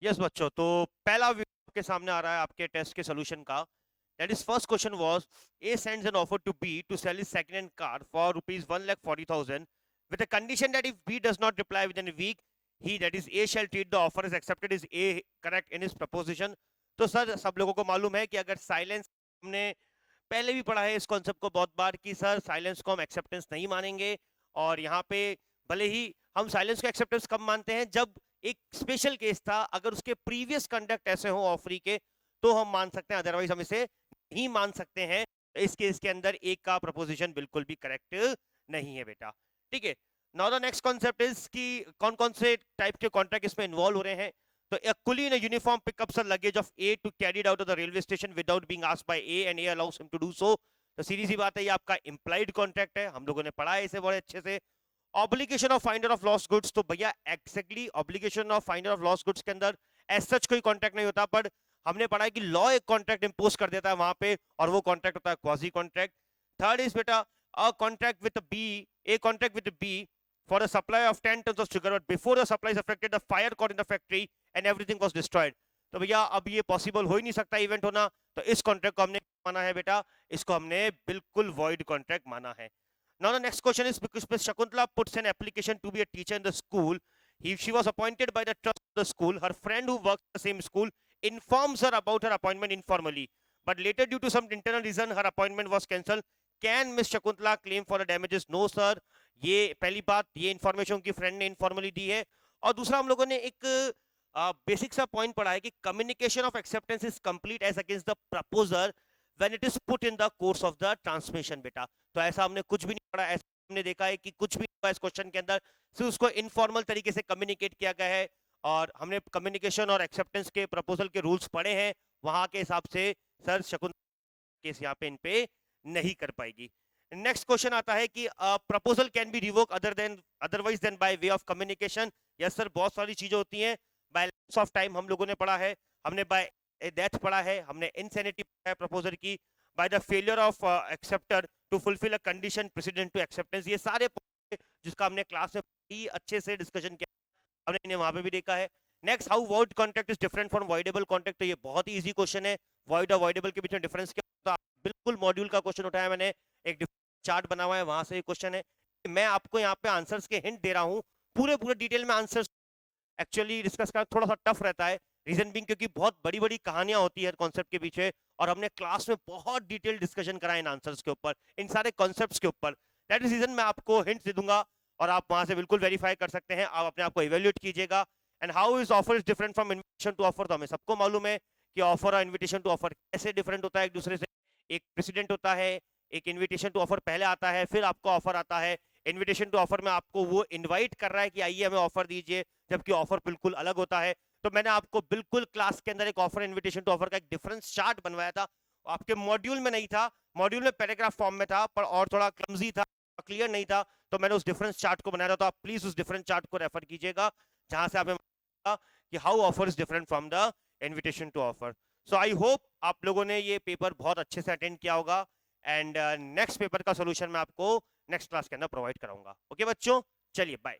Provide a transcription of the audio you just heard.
Yes बच्चों, तो पहला वीडियो आपके सामने आ रहा है आपके टेस्ट के सोल्यूशन का। That is first question was A sends an offer to B to sell his second hand car for ₹1,40,000 with a condition that if B does not reply within a week, he, that is A, shall treat the offer as accepted. Is A correct in his proposition? तो sir सब लोगों को मालूम है कि अगर silence, हमने पहले भी पढ़ा है इस कॉन्सेप्ट को बहुत बार कि सर साइलेंस को हम एक्सेप्टेंस नहीं मानेंगे। और यहाँ पे भले ही हम साइलेंस को एक्सेप्टेंस कब मानते हैं, जब एक स्पेशल केस था, अगर उसके प्रीवियस कंडक्ट ऐसे हो ऑफरी के तो हम मान सकते हैं, अदरवाइज हम इसे नहीं मान सकते हैं। तो इस केस के अंदर एक का प्रपोजिशन बिल्कुल भी करेक्ट नहीं है बेटा। ठीक है, now the next concept is कि कौन कौन से टाइप के कॉन्ट्रैक्ट इसमें इन्वॉल्व हो रहे हैं। तो a coolie in a uniform picks up the luggage of A to carry it out of the railway station without being asked by A and A allows him to do so. तो सीधी सी बात है, ये आपका implied contract है, हम लोगों ने पढ़ा है इसे बड़े अच्छे से। Obligation of finder of lost goods, तो भैया exactly obligation of finder of lost goods के अंदर एज सच कोई कॉन्ट्रैक्ट नहीं होता, पर हमने पढ़ा है कि लॉ एक कॉन्ट्रैक्ट इंपोज कर देता है वहां पे, और वो कॉन्ट्रैक्ट होता है क्वाजी कॉन्ट्रैक्ट। थर्ड इज बेटा a contract with B, A contract with B for the supply of 10 tons of sugar, but before the supply is affected, the fire caught in the factory and everything was destroyed. तो भैया अब ये possible हो ही नहीं सकता event होना, तो इस कॉन्ट्रैक्ट को हमने माना है बेटा, इसको हमने बिल्कुल वॉइड कॉन्ट्रैक्ट माना है। Now the next question is, because Miss Shakuntala puts an application to be a teacher in the school. She was appointed by the trust of the school. Her friend who works in the same school informs her about her appointment informally, but later due to some internal reason her appointment was cancelled. Can Miss Shakuntala claim for the damages? No sir, ये पहली बात, ये information की friend ने informally दी है। और दूसरा हम लोगों ने एक बेसिक सा पॉइंट पढ़ा है कि communication of acceptance is complete as against the proposer when it is put in the course of the transmission बेटा। तो ऐसा हमने कुछ भी नहीं पढ़ा, ऐसा हमने देखा है कि कुछ भी इस क्वेश्चन के अंदर सिर्फ उसको इनफॉर्मल तरीके से कम्युनिकेट किया गया है, और हमने कम्युनिकेशन और एक्सेप्टेंस के प्रपोजल के रूल्स पढ़े हैं, वहां के हिसाब से सर शकुंतला केस यहाँ पे इन पे नहीं कर पाएगी। नेक्स्ट क्वेश्चन आता है कि proposal can be revoke otherwise than by way of communication. Yes sir, बहुत सारी चीजें होती हैं, बाय लैप्स ऑफ टाइम हम लोगों ने पढ़ा है, हमने बाय डेथ पढ़ा है, हमने इनसेनिटी पढ़ा है प्रपोजल की, by the failure of acceptor to fulfil a condition precedent to acceptance. ये सारे जिसका हमने क्लास में ही अच्छे से डिस्कशन किया, हमने इन्हें वहां पे भी देखा है। Next, how void contract is different from voidable contract. तो ये बहुत ही इजी क्वेश्चन है, वॉइड और वॉइडेबल के बीच में डिफरेंस क्या होता है। बिल्कुल मॉड्यूल का क्वेश्चन उठाया मैंने, एक चार्ट बना हुआ है, वहां से ये क्वेश्चन है। मैं आपको यहाँ पे आंसर्स के हिंट दे रहा हूँ, पूरे पूरे डिटेल में आंसर्स एक्चुअली डिस्कस करना थोड़ा सा टफ रहता है, रीजन बिंग क्योंकि बहुत बड़ी बड़ी कहानियां होती है कॉन्सेप्ट के पीछे, और हमने क्लास में बहुत डिटेल डिस्कशन करा इन आंसर्स के ऊपर, इन सारे कॉन्सेप्ट्स के ऊपर। दैट इज रीजन मैं आपको हिंट्स दे दूंगा और आप वहां से बिल्कुल वेरीफाई कर सकते हैं, आप अपने आप को इवेल्युएट कीजिएगा। And how is offer is different from invitation to offer, तो हमें सबको मालूम है कि ऑफर और इन्विटेशन टू ऑफर कैसे डिफरेंट होता है एक दूसरे से। एक प्रेसिडेंट होता है, एक इन्विटेशन टू ऑफर पहले आता है, फिर आपको ऑफर आता है। इन्विटेशन टू ऑफर में आपको वो इनवाइट कर रहा है कि आइए हमें ऑफर दीजिए, जबकि ऑफर बिल्कुल अलग होता है। तो मैंने आपको बिल्कुल क्लास के अंदर एक ऑफर इन्विटेशन टू ऑफर का एक डिफरेंस चार्ट बनवाया था, आपके मॉड्यूल में नहीं था, मॉड्यूल में पैराग्राफ फॉर्म में था, पर और थोड़ा क्लमजी था, क्लियर नहीं था, तो मैंने उस डिफरेंस चार्ट को बनाया था। तो आप प्लीज उस डिफरेंस चार्ट को रेफर कीजिएगा, जहां से आप कि how offer is different from the invitation to offer. So I hope आप लोगों ने ये पेपर बहुत अच्छे से अटेंड किया होगा, एंड नेक्स्ट पेपर का सोल्यूशन मैं आपको नेक्स्ट क्लास के अंदर प्रोवाइड कराऊंगा। ओके बच्चों, चलिए बाय।